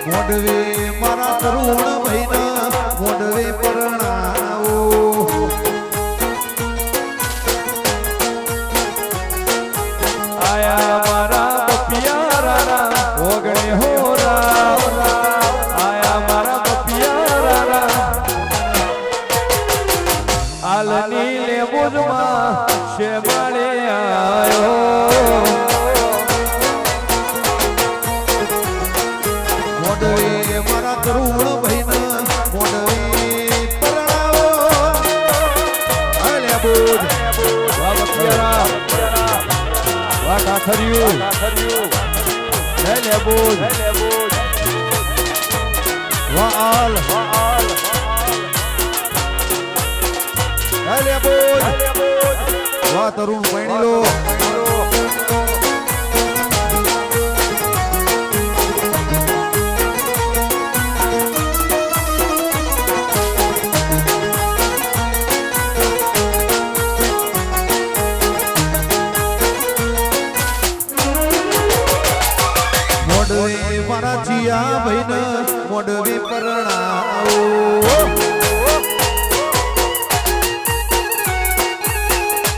મોડવે મારા તરુણ ભાઈના મોડવે પરણાવો આયા મારા બપિયારા ઓગણે હોરા આયા મારા બપિયારા આલની લેબુજમાં શેમાળે આયો મોડવે મારા તરુણ ભાઈના મોડવે પરણાવો આલે બોજ વાહ બપિયારા વાહ કાખરિયું જય લેબુજ વાલ આલે બોજ વાહ તરુણ ભાઈની લો મોડવે મારા જીયા ભાઈને મોડવે પરણાવો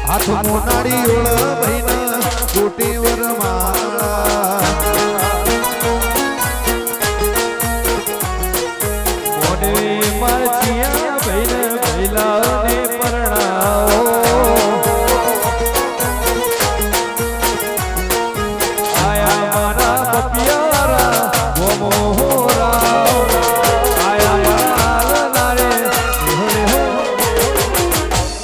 હાથ મોનાડી ઓળ ભાઈને કોટી વરમાળા મોડવે મારચિયા ભૈલે ભૈલાને પરણાવો આયા મારા બપિયારા ગોમોરા આયા મારા રે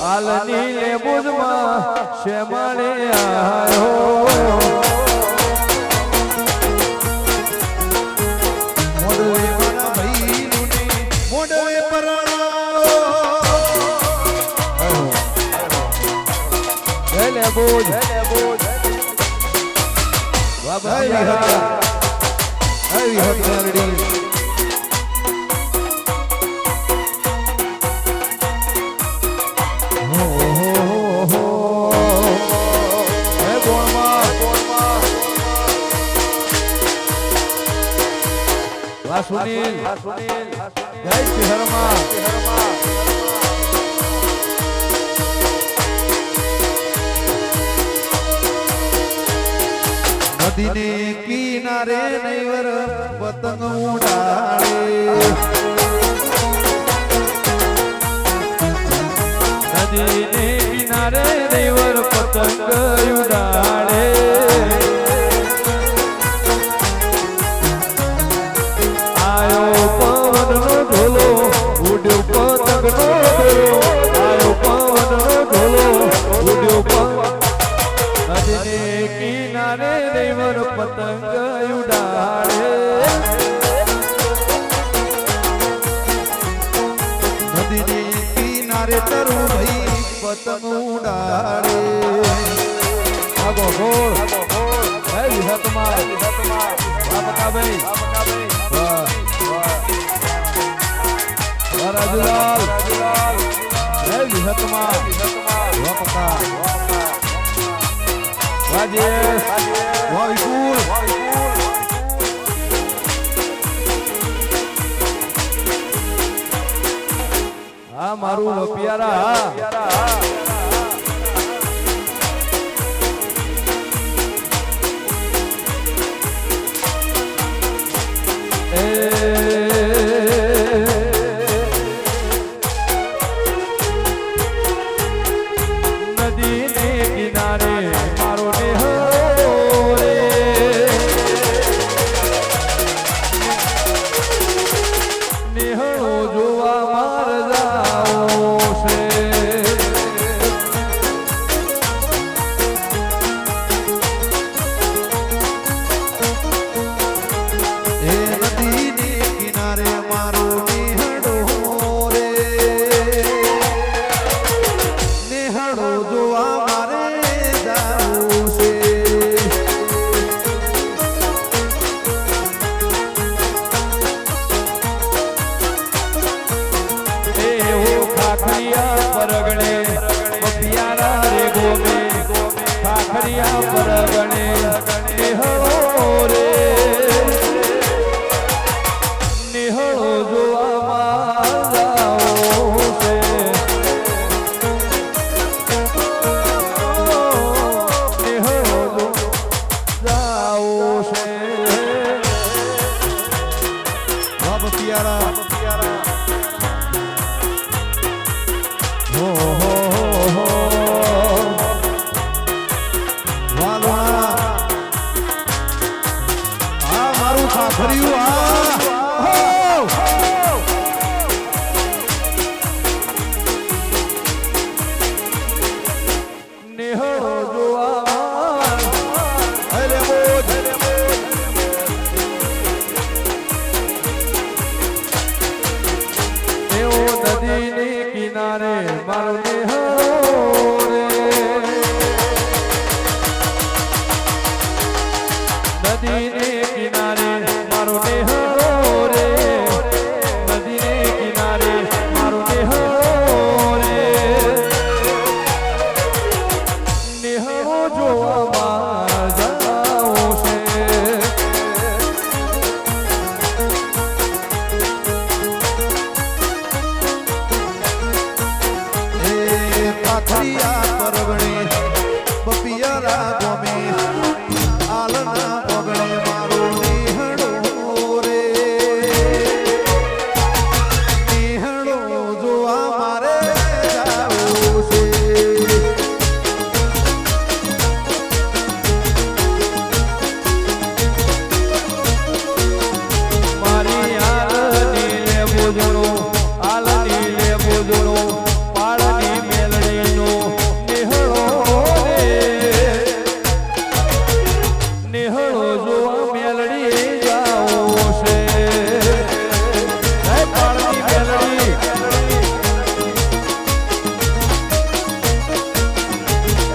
આલની લેબુજમાં શેમાળે આયો મોડવે મારા ભાઈનું મોડવે પરણાવો જય લેબુજ વાહ બપિયારા આવી હોત મેલડી સુનિલ જય શ્રી હરમા નદીને કિનારે નૈવર પતંગ ઉડાડે નદીને કિનારે દેવર પતંગ ઉડાડે આયો પવનનો ઢોલો ઉડ્યો પતંગનો ઢોલો આયો પવનનો ઢોલો ઉડ્યો નદીને કિનારે દેવર પતંગ ઉડાડે નદીને કિનારે તરુ ભાઈ પતંગ ઉડાડે આગો ગોળ હે વિહતમાં વાહ ભાઈ રાજુલાલ હે વિહતમાં વપકા રાજેશ વિપુલ હા મારું બપિયારા નદીને કિનારે મારો નેહો રે નેહો જોવા માર જાઓ છે એ નદીને કિનારે મારો નેહડો રે નેહડો જોવા મારે જાવું છે એવો ખાખરિયા પરગણે બપિયારા રે ગોમે ખાખરિયા પરગણે નેહળો રે પિયારા હો હો હો વાલોણા આ મારું ખાખરિયું આ નિહળો જોવા અરે બોજ એવો નદીની કિનારે મારો નિહળો રે નદીની કિનારે મારો નિહળો રે નદીની કિનારે મારો નિહળો રે નિહળો જોવામાં જાઓ છે એ ખાખરિયા પરગણે બપિયારા ગોમે આલના પગણે મારો નિહળો રે નિહળો જોવા મારે જાવું છે મારી આલની લે બોજણો આલની લે બોજણો પાળની મેલડીનો નિહળો રે નિહળો જોવા મેલડી જાઓ છે હે પાળની મેલડી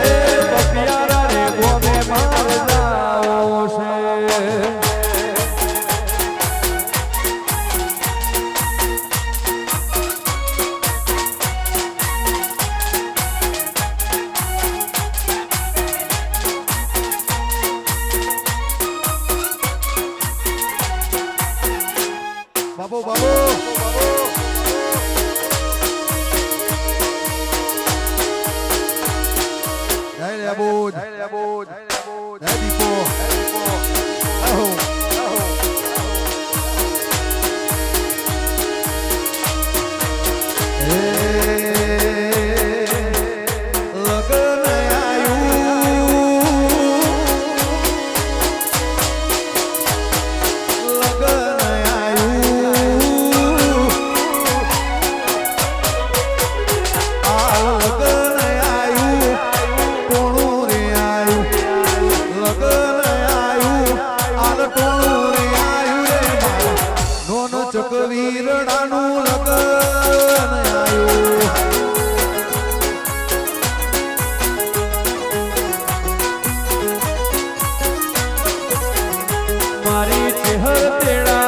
એ પપિયારા રે ગોમે માર જાઓ છે બાબો બાબો જય રે બોજ જય દીપો આહો એ લગન ચકવીરડાનું લગન આયું મારી ચેહર તેડા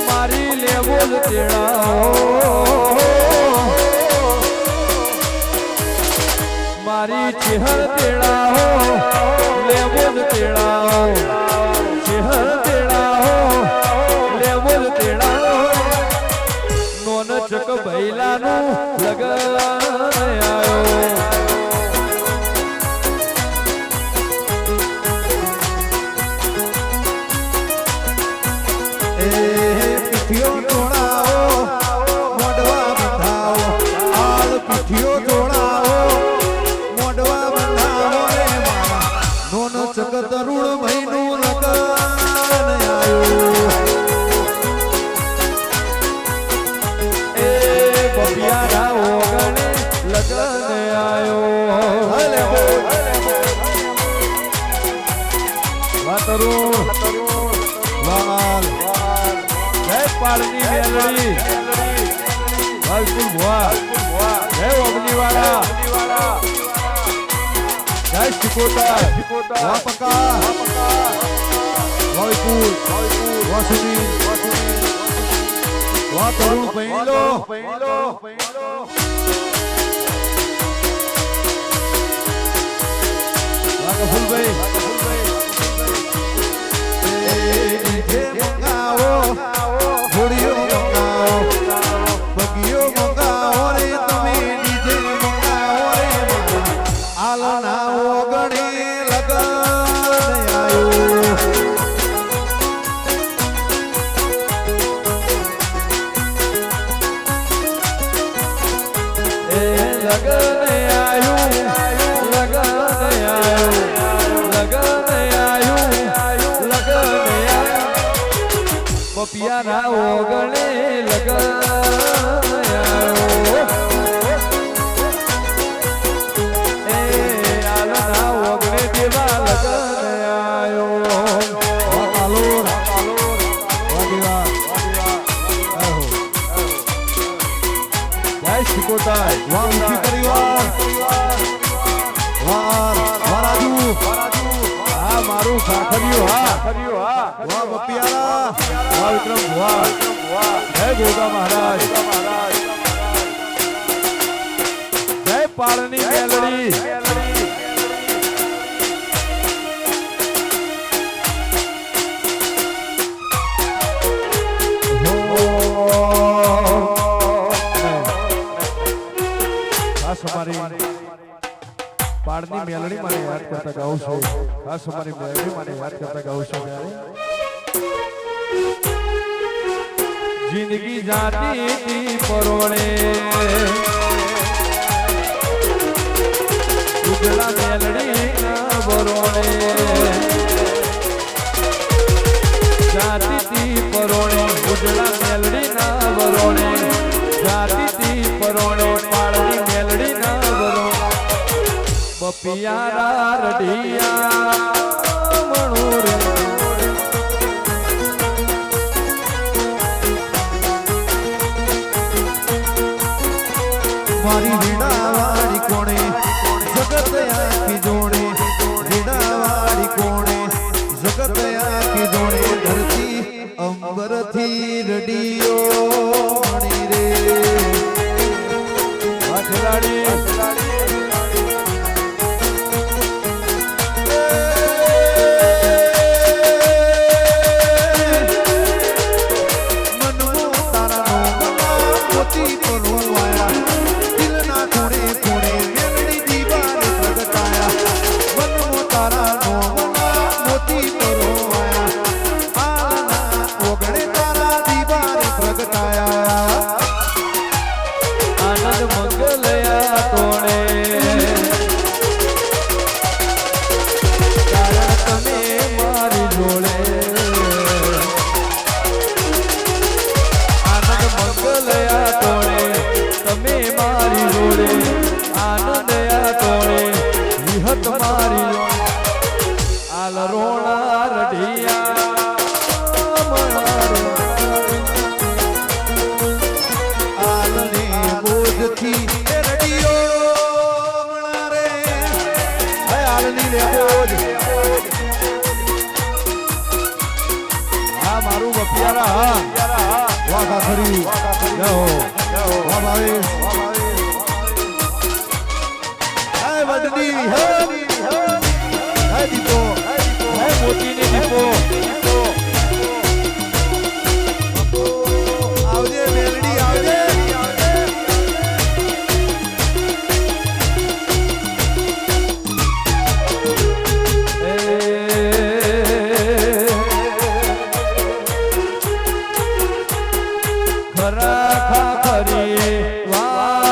મારી લેવલ તેડા મારી Chehar તેડા level તેડા Chehar તેડા level તેડા non ચક ભૈલાનું લગન આયો પીઠીઓ તોડાવો મોઢવા બંધાવો આલ પીઠીઓ તોડાવો મોઢવા બંધાવો રે મારા નોન ચક તરુણ મહિનું લગન આયું એ બપિયારા ઓગણે લગન આયો હલે વાતરું વાલ જય પાળની મેલડી વાલકુલ ભુવા જય ઓબલીવાળા જય શિકોતા વાપકા વાયપુર વાસુદી વા તરુણ પૈલો ફૂલભાઈ ડીજે મંગાવો ઘોડીઓ મંગાવો બગીઓ મંગાવો રે તમે ડીજે મંગાવો રે આલના ઓગણે લગન આયો બપિયાના ઓગણે લગાયો એ આલના ઓગણે દેવા લગાયો વાકાલોર વાદીવા જય શિકોતા વા ઉઠી પરિવાર વા વારાજુ હા મારું સાખર્યું હા વા બપિયારા વાહ વિક્રમ વાહ જય ગોગા મહારાજ જય પાળની મેલડી ખાસ અમારી પાળની મેલડી મને યાદ કરતા ગાઉં છું ખાસ અમારી મેલડી મને યાદ કરતા ગાઉં છું જિંદગી જાતી પરોણે ઉજળા મેલડી ના વરોણે જાતી પરોણે ઉજળા મેલડી ના વરોણે જાતી પરોણે પાળની મેલડી ના વરોણે બપિયારા રઢિયા મણોરે મારી વીણાવાળી કોણે જગત આખી જોણે વીણાવાળી કોણે જગત આખી જોણે ધરતી અંબરથી રડિયો મણી રે મારું બપિયારા વાહ કાખરી વાહ ભાઈ હે વડની હે દીપો હે મોતીની દીપો આવજે મેલડી આવજે ખરા ખરી વા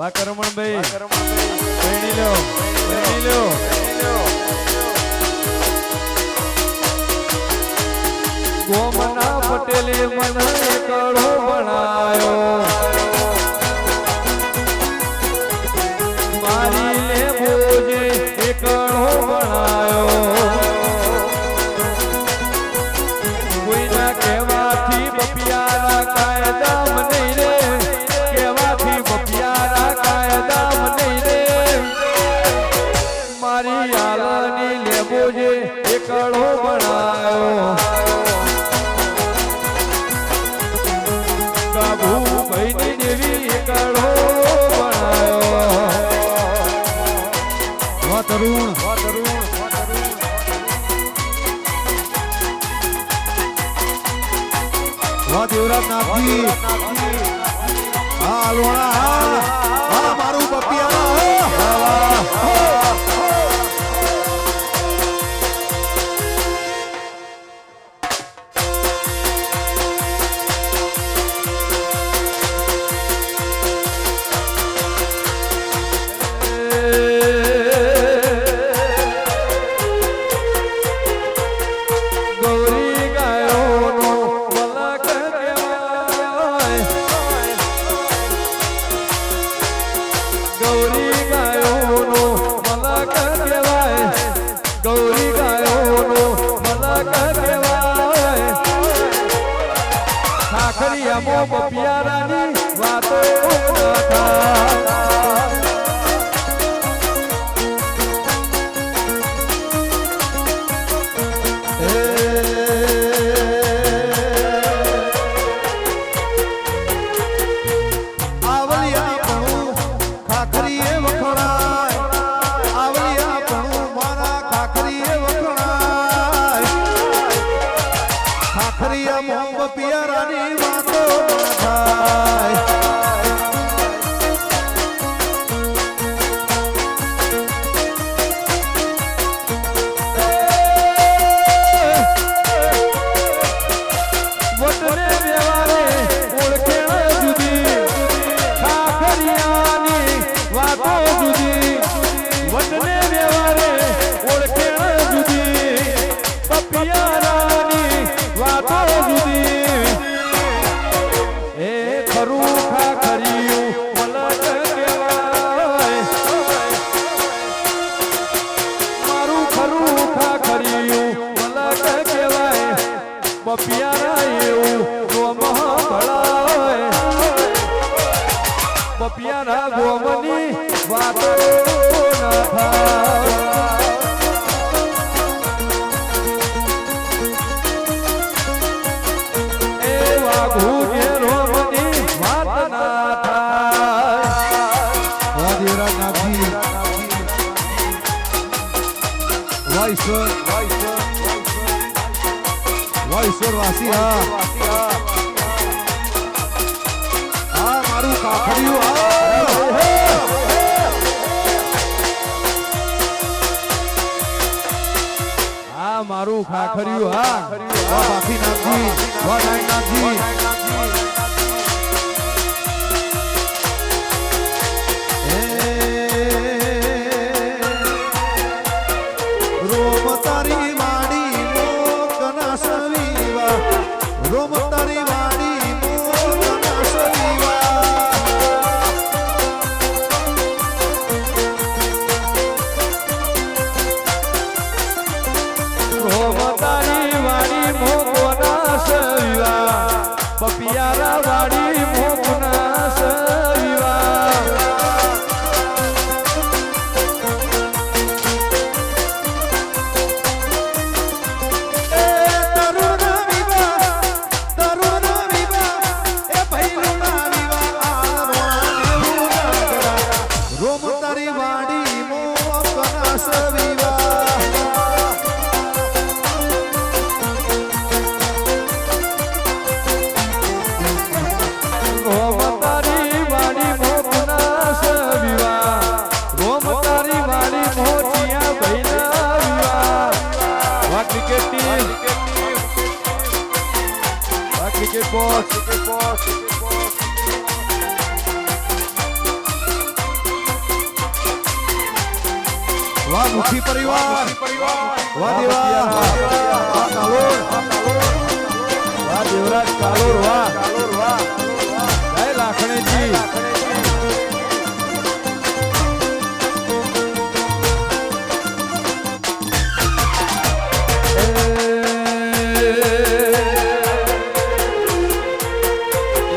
વાહ કરમણભાઈ વેણી લ્યો વેણી લ્યો ગોમના પટેલે મને એકડો બનાયો મારી લે બોજે એકડો બનાયો કોઈના કહેવાથી બપિયારા કાયદા મને રે કહેવાથી બપિયારા કાયદા મને રે મારી આલાની લે બોજે એકડો બનાયો કાબુ ભાઈની દેવી એકડો બનાયો વાહ તરુણ વાહ દેવરાજ નાથજી હા હલવાણા હા મારું બપિયારા ગૌરી ગાયોનો વલક કહેવાય ગૌરી ગાયોનો વલક કહેવાય ગૌરી ગાયોનો વલક કહેવાય ખાખરિયામાં બપિયારાની વાતો ન થાય પિયારાની વાતો થાય વટને વ્યવહારે ઓળખેણ જુદી ખાખરિયાની વાતો જુદી વટને વ્યવહારે ઓળખેણ જુદી બપિયારાની વાતો જુદી એ ખરું ખાખરિયું વલક કહેવાય મારું ખરું ખાખરિયું વલક કહેવાય બપિયારા એવું ગોમહ ભળાય બપિયારા ગોમની વાતો ન થાય એ વાઘુ ઘેરોની વાત ના થાય વાહ દેવરાજ નાથજી વાહ ઈશ્વર વાહ ઈશ્વર વાસી હા હા મારું કાખડિયું આ મારું ખાખરિયું હા વાહ બાપી નાથજી વાહ નાઈ નાથજી રોમ તારી વાડી મોકના સવીવા રોમ તારી વાડી મોકના સવીવા તારી વાડી મોકના સવિવા બપિયારા વાડી મોકના સવિવા રોમ તારી વાડી મોકના સવીવા Cricket box. વાહ મુખી પરિવાર વાહ દેવા વાહ કાલોડ વાહ દેવરાજ કાલોર વાહ જય લાખણીજી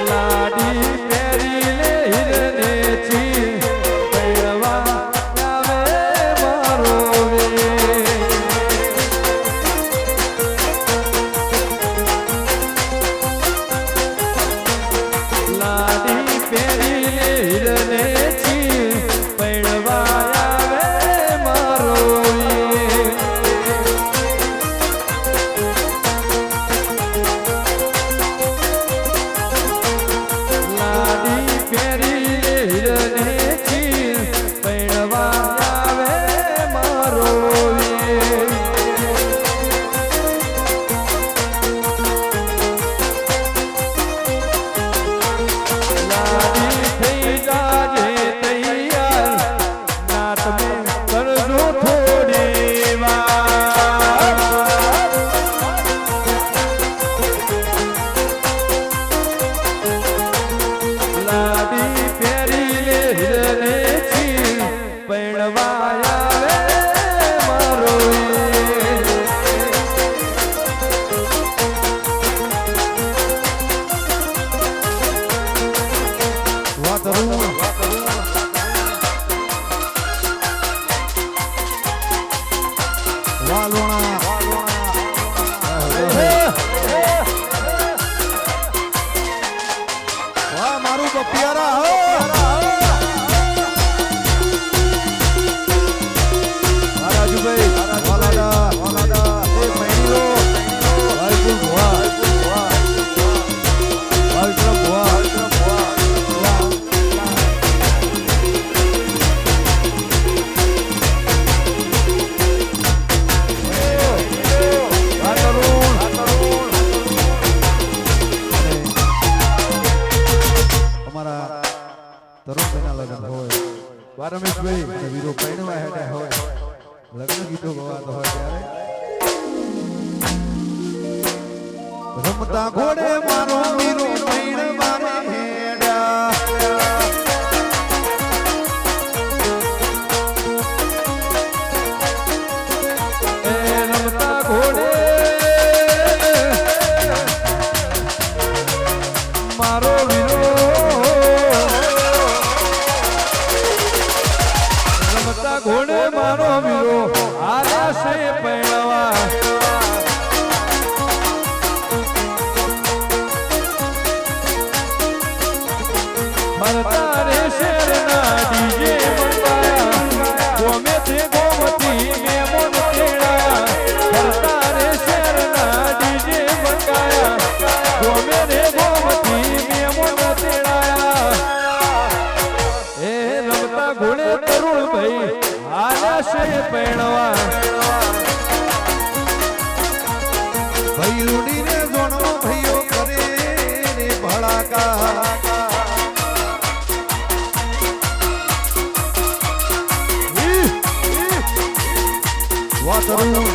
લાડી પેરી લે હિરનેચી પૈણવા આવે મારો વે લાડી પેરી લે હિરનેચી પૈણવા આવે મારો વે લાડી પેરી લે હિરનેચી પૈણવા આવે મારો વે લાડી થઈ જાજે તૈયાર નાત મે કરજો થોડી વાર લાડી પેરી લે હિરનેચી પૈણવા આવે મારો વાહ તરુણ વાહ લોણા વાહ મારું બપિયારા હો વાહ રાજુભાઈ વાહ લાડા એ મૈણીલો વાલકુલ ભુવા વાલકુલ ભુવા વાહ તરુણ અમારા તરુણભાઈના લગ્ન હોય વાહ રમેશભાઈ અને વીરો પૈણવા હેઠે હોય લગ્ન ગીતો ગવાતા હોય ત્યારે રમતા ઘોડે મારો વીરો પૈણવા રે હેડા એ રમતા ઘોડે મારો વીરો રમતા ઘોડે મારો વીરો આર્યા છે પૈણવા ફરતા રે શેરના ડીજે મંગાયા ગોમે તે ગોમતી મેમોન તેડાયા ફરતા રે શેરના ડીજે મંગાયા ગોમે રે ગોમતી મેમોન તેડાયા એ રમતા ઘોડે તરુણભાઈ આલ્યા છે પૈણવા ભાઈ રૂડીને જોણો ભાઈઓ કરે રે ભડાકા વાહ તરુણ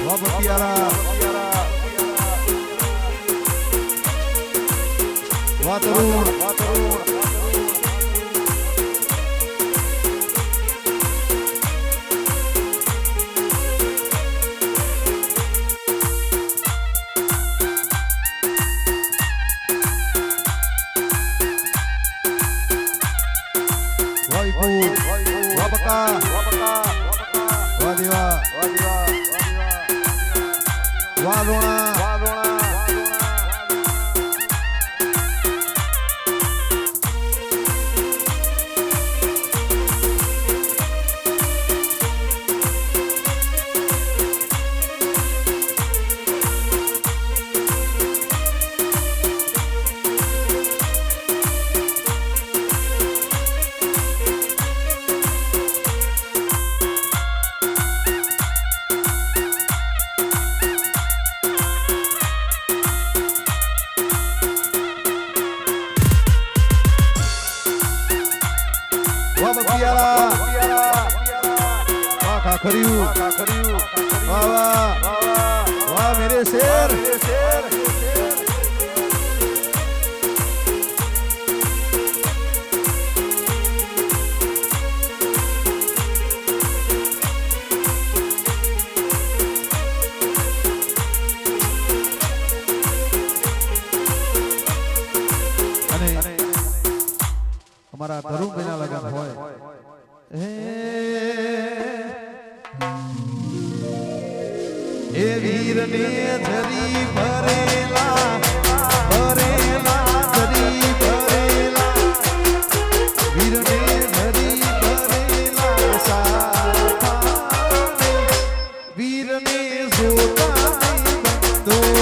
વાહ બપિયારા વાહ તરુણ વાહ વિપુલ વાહ બકા વાહ દેવા વાહ લોણા પટિયાળા વાહ ખાખરિયું વાહ વાહ વાહ મેરે શેર અમારા તરુણભાઈના લગન હોય એ વીરને ધરી ભરેલા ધરી ભરેલા વીરને ધરી ભરેલા સાથા વીરને જોતા બંધો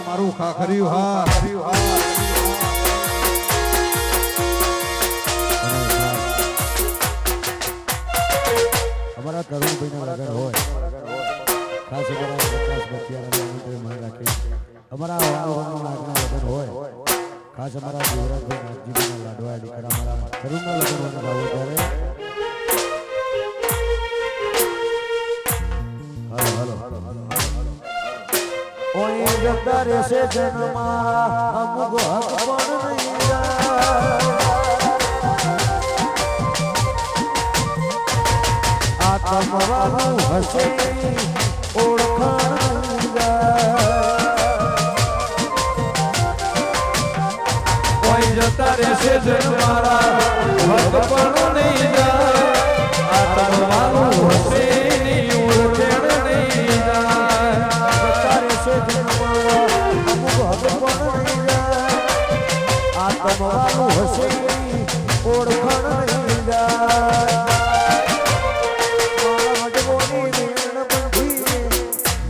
મારું ખાખર્યું હા અમારા તરુણભાઈના લગન હોય ખાસ અમારા પ્રકાશ બતિયારાને માન રાખી અમારા વાળાનું નાગના લગન હોય ખાસ અમારા દેવરાજભાઈ નાગજીના લાડવા દીકરા અમારા તરુણના લગન હોય ત્યારે ઓય જતા રહેશે જન્મા અમુક હક પણ નહીં આ તમારું હશે ઓળખાણ ઓય જતા રહેશે જન્મારા હક પણ નહીં આ તમારું હશે ઓળખાણ નહીં તમારું હશે ઓળખાણ નહીં જાય વડવોની વેણ બંધી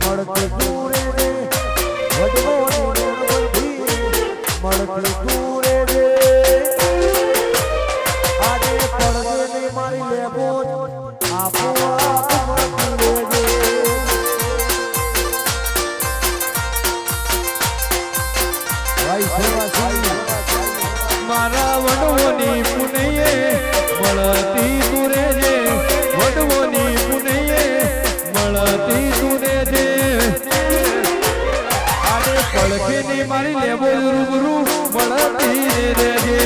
મળતી દૂરે રે વડવોની વેણ બંધી મળતી દૂરે રે આજે પડગે ને મારી લેબો આપો આપ મળતી રે ભાઈ સેવા મારા વડવોની પુનયે મળતી તુરે જે વડવોની પુનયે મળતી તુરે જે આને પડખેની મારી લેવો રૂબરૂ મળતી રે જે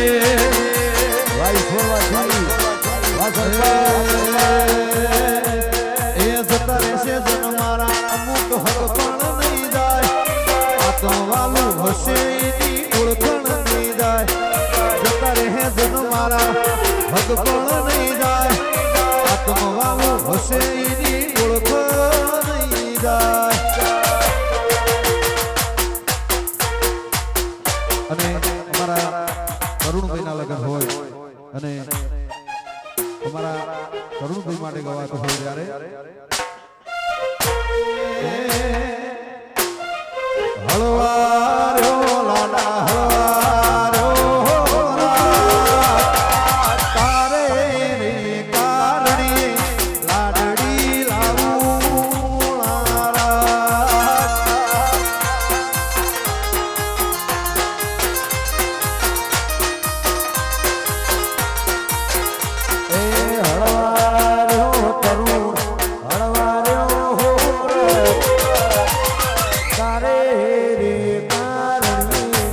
ભાઈ સોવાજી એ જતા રહેશે જન મારા અમુક હક પણ નહીં જાય આ તો વાલું હશે એની ઓળખાણ નહીં જાય જતા રહે જન મારા હક પણ નહીં જાય આત્મવાવું હશે એની ઓળખાણ નહીં જાય અને અમારા તરુણભાઈના લગ્ન હોય અને અમારા તરુણભાઈ માટે ગવાતો હોય ત્યારે હળવાર્યો લાલા હળવાર્યો તારે રે કારણી લાડડી લાવું લારા એ હળવાર્યો તરુણ હળવાર્યો હો તારે રે કારણી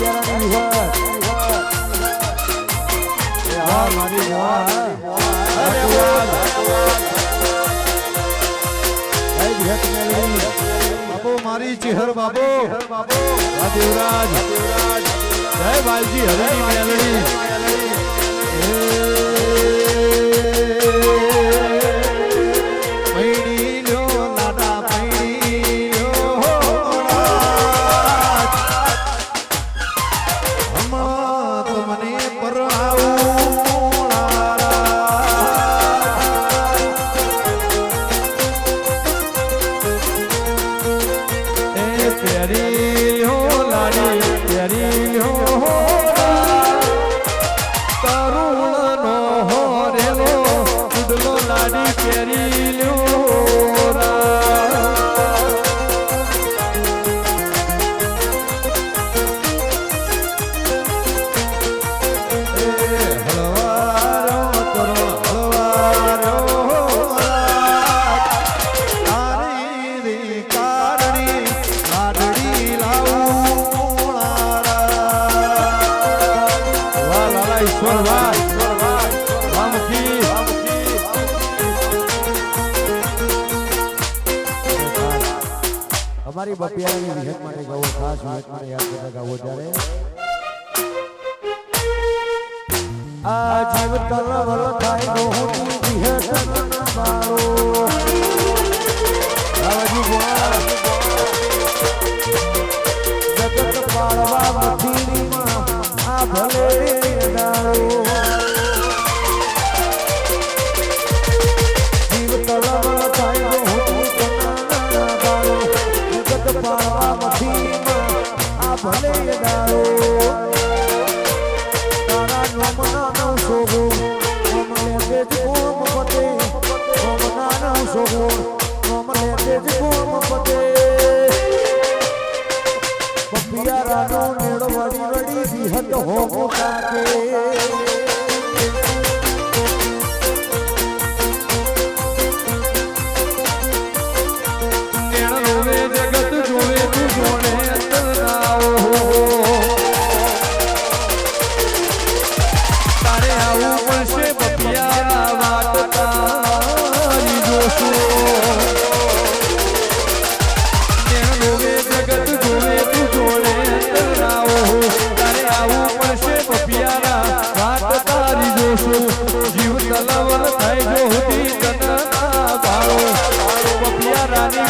બપિયારાની વિહત એ હા મારી મોવા બાબો મારી ચિહર બાબો દેવરાજ જય બાલજી હરિની મેલડી પૈણી લ્યો લાડા પૈણી લ્યો હમણાં તો મને અમારી બપિયાની વિહત માટે ગાવો ખાસ વિહત માટે યાદ કરતા ગાવો ત્યારે આ જીવ તલવલ થાય મોહની વિહત મન મારો રાવજી બોલા જગત પાળવા મથીરીમાં આ ભલે દાડો જીવ તલવલ થાય મોહની પાળવા મથીરીમાં આ ભલે દાડો તારા નોમના નવ સોગો નોમ લેતે જ કોમ પતે નોમના નવ સોગો નોમ લેતે જ કોમ પતે બપિયારાનો નેડો વળી વળી વિહત હો મોટાકે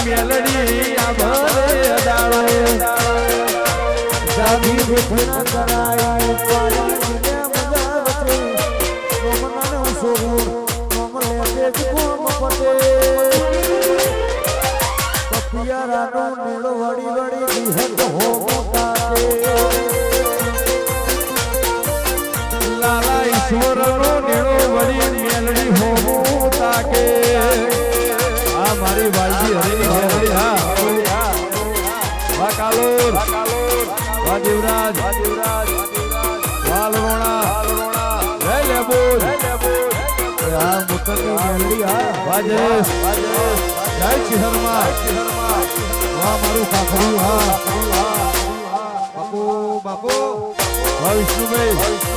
મેલડી આ ભલે અડાળો સાધી વિઠ્ઠલ કરાય પાણી ને મજા વચે કોમનાનો સોગુર કોમ લેતે જ કોમ પતે પપિયારાનો નેડો વડી વડી વિહત હો મોટાકે લાલા ઈશ્વરનો નેડો વળી મેલડી હો મોટાકે આ મારી વાલજી હરીની મેલડી હા વા કાલોર વા દેવરાજ વા લોણા જય લેબો આ મુકરની મેલડી હા વા જયેશ જય ચિહરમાં વા મારું કાકરું હા બાપુ બાપુ વા વિષ્ણુભાઈ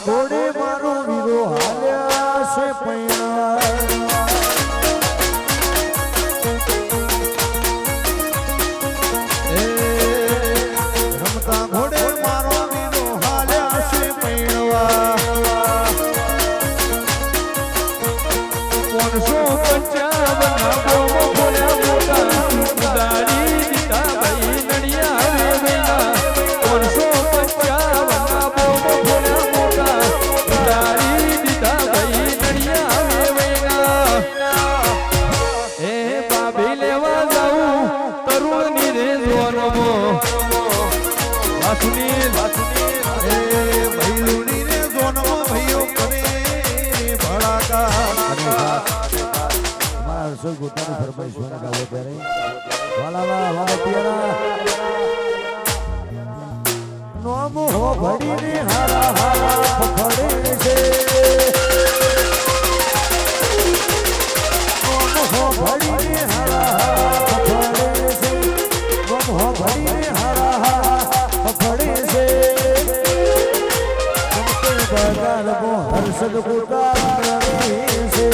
ઘોડે મારો વીરો હાલ્યા છે પૈણા રમતા ઘોડે મારો વીરો હાલ્યા છે પૈણવા 555 ના બોમો બોલ્યા મોટા દાડી દીધા ભાઈ નડિયા આવે વૈના 555 ના બોમો બોલ્યા મોટા દાડી દીધા ભાઈ નડિયા આવે વૈના એ બાબી લેવા જાઉં તરુણની રે જોનમો સુનીલ એ ભૈલુની રે જોનમો ભૈયો કરે ભડાકા અમારા માણસો પોતાની ફરમાઈશોને ગાવો ત્યારે વાલા વાલા પિયારા નોમ હો ભડીને હારા હારા ફફડે છે નોમ હો ભડીને હારા હારા ફફડે છે નોમ હો ભડીને હારા હારા ફફડે છે બગાલ કો હર્ષદ કુટાર રહે છે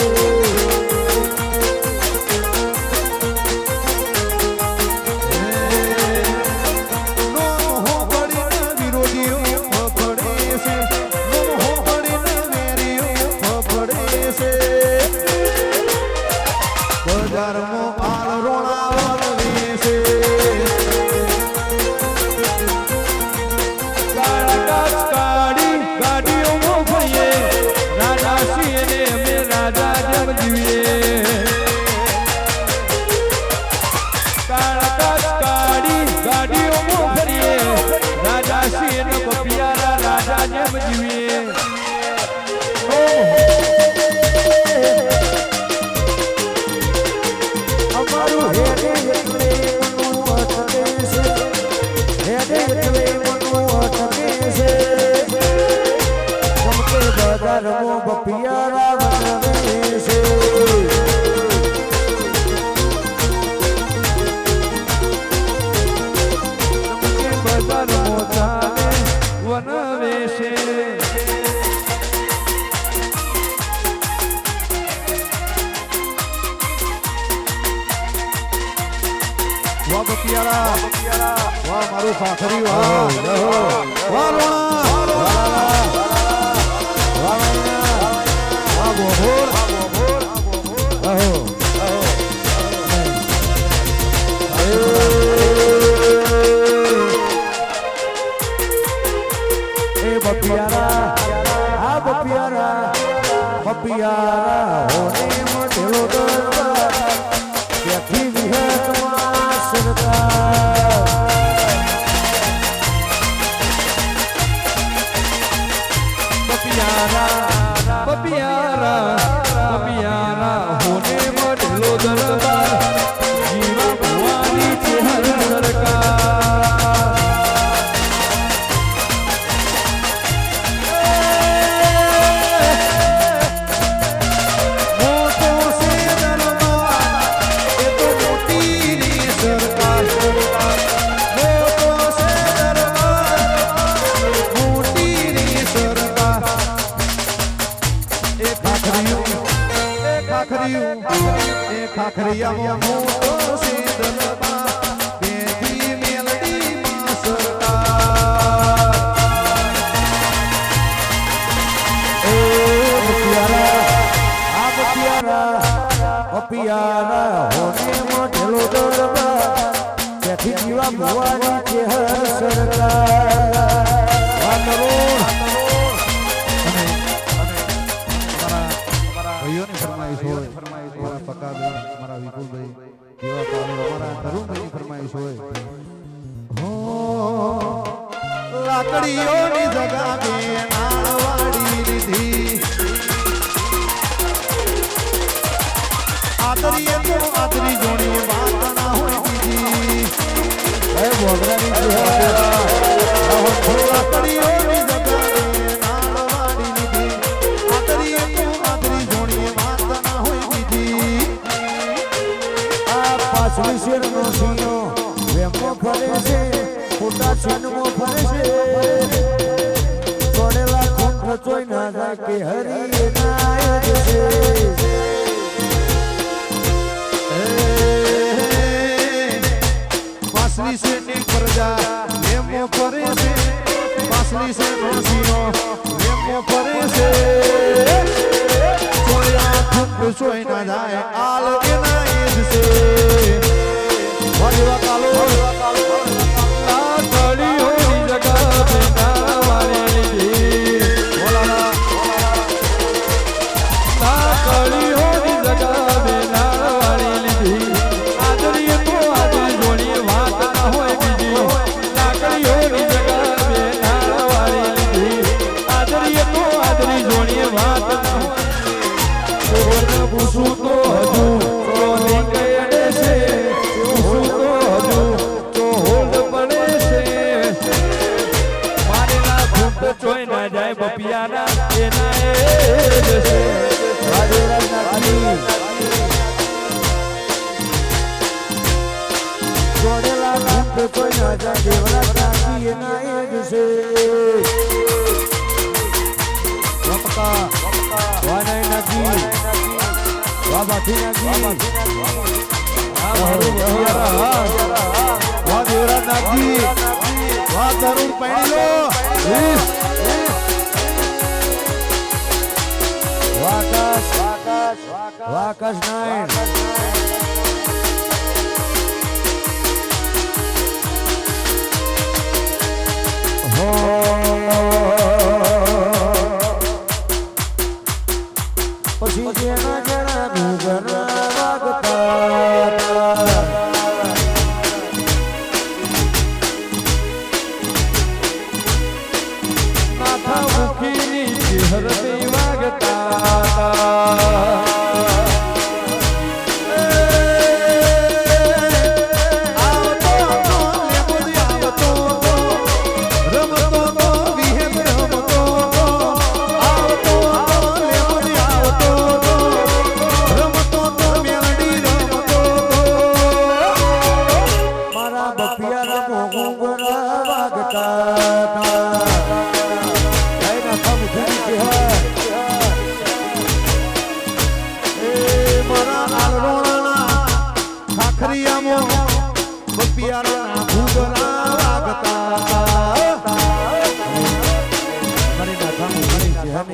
વાહ બપિયારા વાહ મારું સાખરી વાહ વાહ વાહ બોહોર એ બપિયારા બપિયારા હોને મોઢેલો દરબાર ત્યાંથી વિહતમાં સરકાર બપિયારા હોને મોઢેલો દરબાર જીવા ભવાની છે હર સરકાર ખાખરિયા મોટો સિંદરમાં બેધી મેલડી માં સરકાર એ બપિયારા હોને મોઢેલો દરબાર ત્યાંથી જીવા ભવાની છે હર સરકાર ભાઈઓની ફરમાઈશ હોય મારા પકાભાઈ મારા વિપુલભાઈ જેવા કાલે અમારા તરુણભાઈની ફરમાઈશ હોય લાકડીઓની જગા બે નાળવાડી લીધી આદરીએ તો આદરી જોડી વાત ના હોય દીધી એ બોગરાની લાકડીઓની જગા બે નાળવાડી લીધી આદરીએ તો આદરી જોડી વાત ના હોય દીધી આ પાછલી શેરનો સિંહો વેમો ફરે છે ખોટા છીનમો ફરે છે તોડેલા ખૂન રચોઈ ના જાય કે હરી નાય છે પાસલી છે ની પ્રજા વેમો ફરે છે પાસલી છે નોસીનો વેમો ફરે છે ચોયા ખૂન રચોઈ ના જાય આલ એના ઈદ છે વાજવા કાલો લાકડીઓની જગા બે નાળવાડી લીધી લાકડીઓની જગા બે નાળવાડી લીધી આદરીએ તો આદરી જોડી વાત ના હોય બીજી લાકડીઓની જગા બે નાળવાડી લીધી આદરીએ તો આદરી જોડી વાત ના હોય પૂછું તો હજુ ભક્ત ચોય ના જાય બપિયાના એના એ જશે જોડેલા ભક્ત કોઈ ના જાય દેવરાજ નાખી એના એ જશે વપકા વાનાઈ નાખી વા બાથી નાખી વાહ દેવરાજ નાગજી વાહ તરુણ પૈણી લો વાકાશ નાયણ પછી જેના જણા ઘૂઘરા વાગતા માથા મુખીની ચહેરથી વાગતા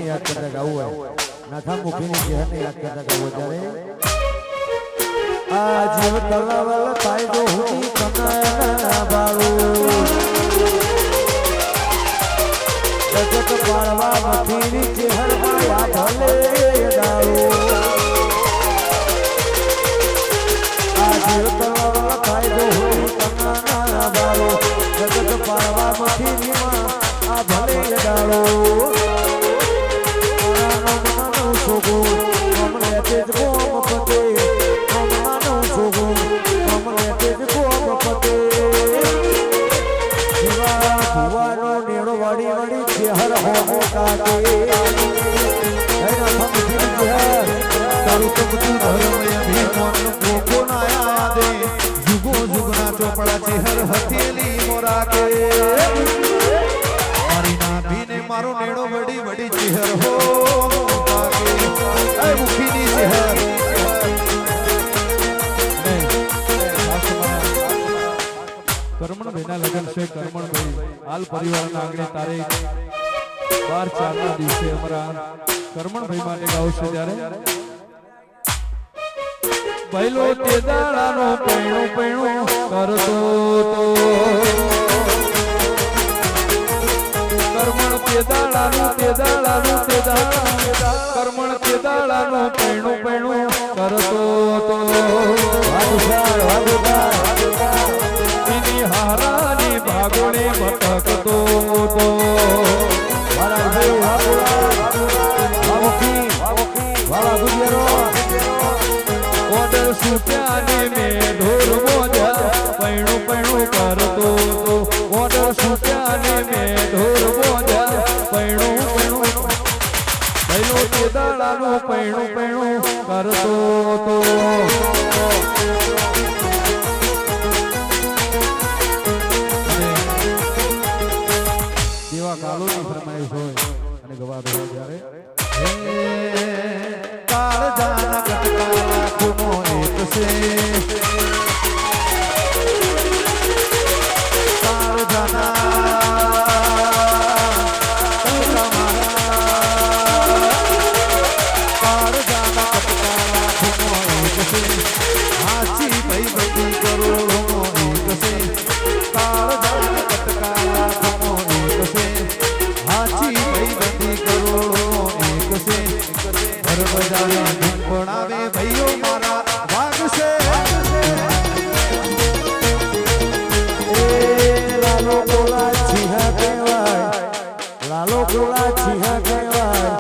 યાદ કરતા ગાવું હોય નાથા મુખીની ચહેરને યાદ કરતા ગાવું ત્યારે આ જીવ તલાવલ કાયદો હુની કનાયના બાળો જગત પાળવા મથીની ચહેર માયા ભલે ડાળો આ જીવ તલાવલ કાયદો હુની કનાયના બાળો જગત પાળવા મથીની માં આ ભલે ડાળો ચોપડા ચેહર હથેલી મોરા કે મારી નાભીને મારો નેડો વડી વડી ચેહર હો મુખીની ચેહર કરમણભાઈના લગ્ન છે કરમણભાઈ હાલ પરિવારના આંગણે તારીખ 12/4 દિવસે અમારા કરમણભાઈ માટે ગાવશે ત્યારે પહેલો તે દાડાનો પૈણો કરતો તો કરમણ તે દાડાનું કરમણ તે દાડાનો પૈણો કરતો તો એની હારાની ભાગોળે ભટકતો તો ઓર્ડર સુટ્યાને મેં ઢોર મોજા પૈણું કરતો તો ઓર્ડર સુટ્યાને મેં ઢોર મોજા પૈણું પહેલો તે દાડાનું પૈણું કરતો તો જેવા કાલોની ફરમાઈશ હોય અને ગવા દો જ્યારે કાળ જાના કટકા લાખનો એક છે કાળ હાચી ભાઈ બધી કરોડોનો એક છે કાળ જાના કટકા લાખનો એક છે હાચી ભાઈ બધી કરોડોનો એક છે ઘર બજાના ભણાવે ભાઈઓ મારા વાગશે લાલો ગોલા છીહા કહેવાય લાલો ગોલા છીહા કહેવાય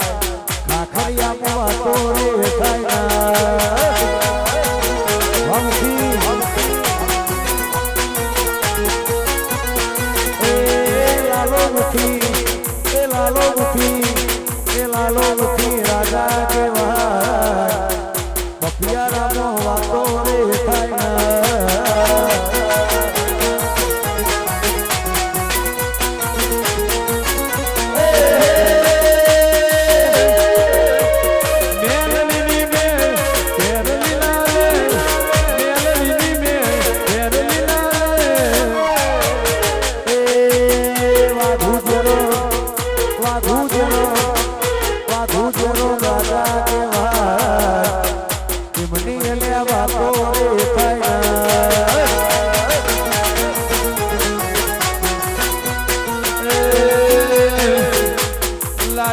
ખાખરિયામાં વાતો રે થાય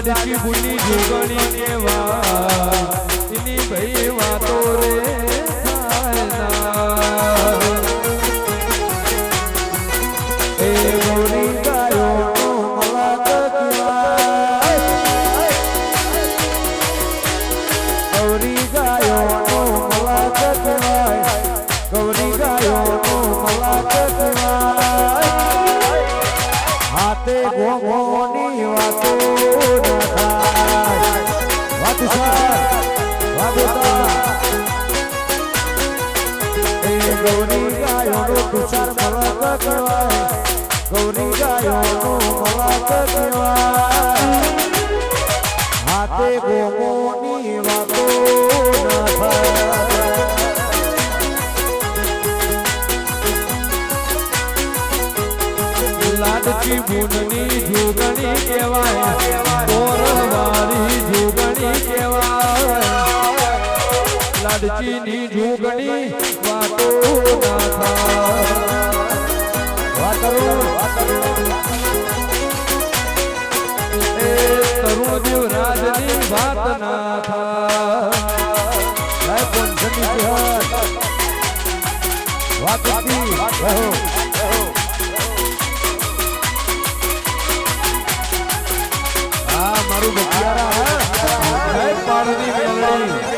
લાડકી બુની જોગણી કેવા એની ભાઈ વાતો રે થાય ના એ ગૌરી ગાયો મલાક કહેવાય ગૌરી ગાયો મલાક કહેવાય ગૌરી ગાયો મલાક કહેવાય હાથે ગોગોની વાતો ના થાય વાત એ ગૌરી ગાયો તુષાર મલાક કહેવાય ગૌરી ગાયો મલાક કહેવાય હાથે ગોગોની વાતો ના થાય લાડકી બુનની જોગણી કેવાય બોરવારી જોગણી કેવાય લાડકીની જોગણી વાતો ના થાય તરુણ દેવરાજની વાત ના થાય મારું બતિયારા પાડની મેલડી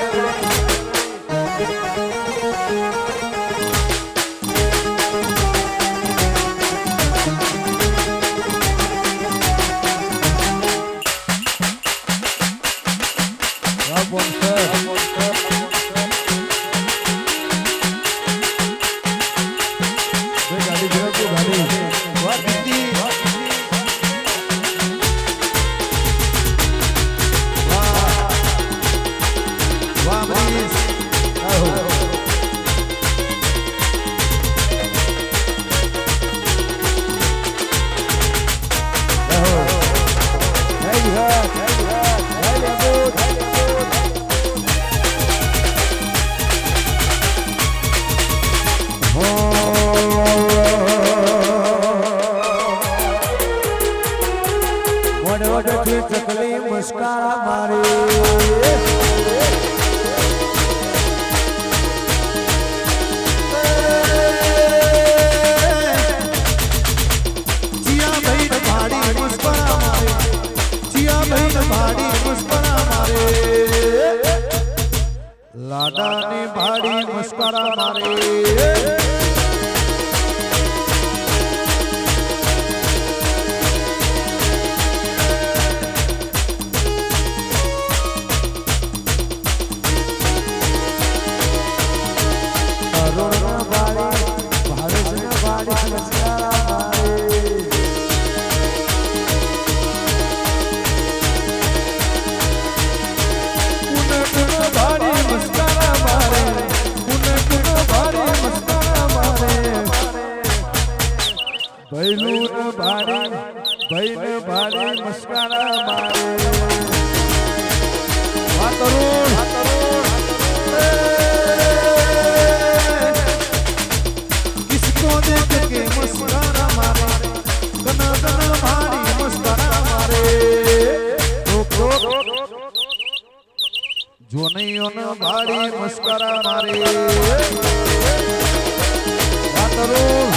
ચકલી મુસ્કારા મારે જીયા ભાઈ ભાડી મુસ્કરા મારે જીયા ભાઈ ભાડી મુસ્કરા મારે લાડાની ભાડી મુસ્કરા મારે ભાઈને ભારે મસ્કારા મારે વા તરુણ किसको देख के मुस्कुरा मारे गना गना भारी मुस्कुरा मारे रोक रोक जो नहीं होना भारी मुस्कुरा मारे તરુણ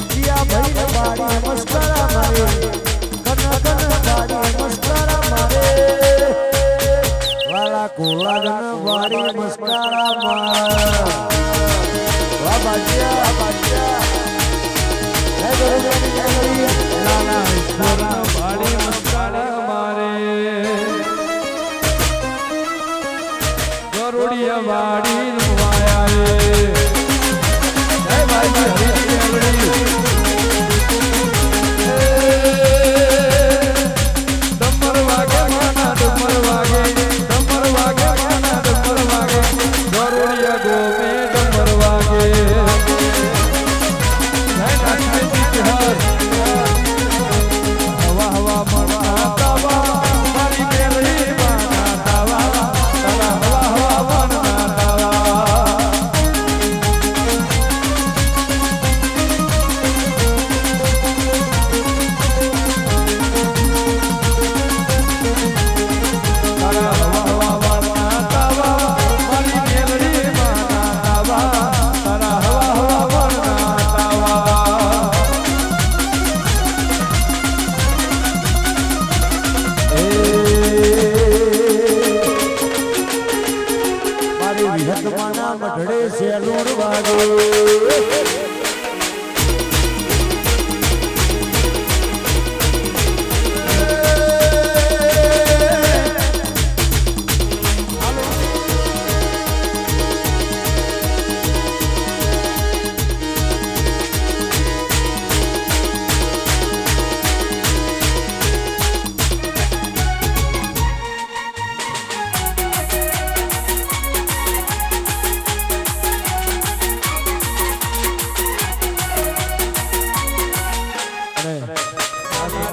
જીયા ભાઈ બારી મુસ્કારા મારે કન કન બારી મુસ્કારા મારે વાલા કોલાગન બારી મુસ્કારા મારે વા બાજ્યા હે ગોરવાની જય નાના ઈશ્વરના ભાડી મસ્કારા મારે ગરુડિયા વાડી રૂવાયા રે જય ભાઈ હરી મેલડી ડમર વાગે માના ડમર વાગે માના ડમર વાગે ગરુડિયા ગોમે ડમર વાગે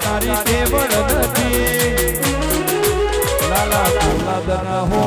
તારી કેવળ નથી લાલા કોલાદના હો